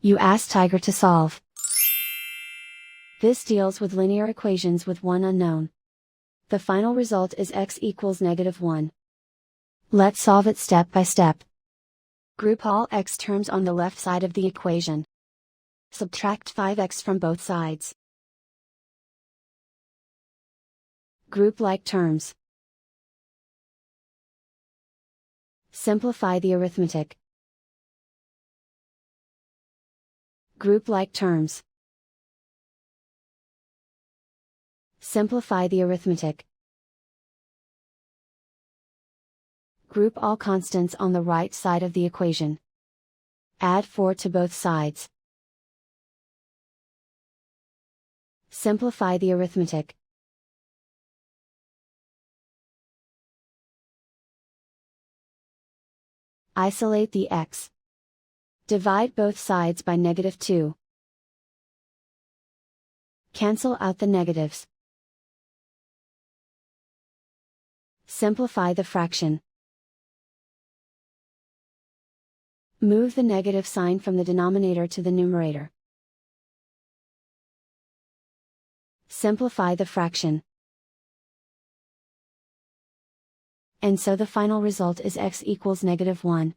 You ask Tiger to solve. This deals with linear equations with one unknown. The final result is x equals -1. Let's solve it step by step. Group all x terms on the left side of the equation. Subtract 5x from both sides. Group like terms. Simplify the arithmetic. Group like terms. Simplify the arithmetic. Group all constants on the right side of the equation. Add 4 to both sides. Simplify the arithmetic. Isolate the x. Divide both sides by -2. Cancel out the negatives. Simplify the fraction. Move the negative sign from the denominator to the numerator. Simplify the fraction. And so the final result is x equals -1.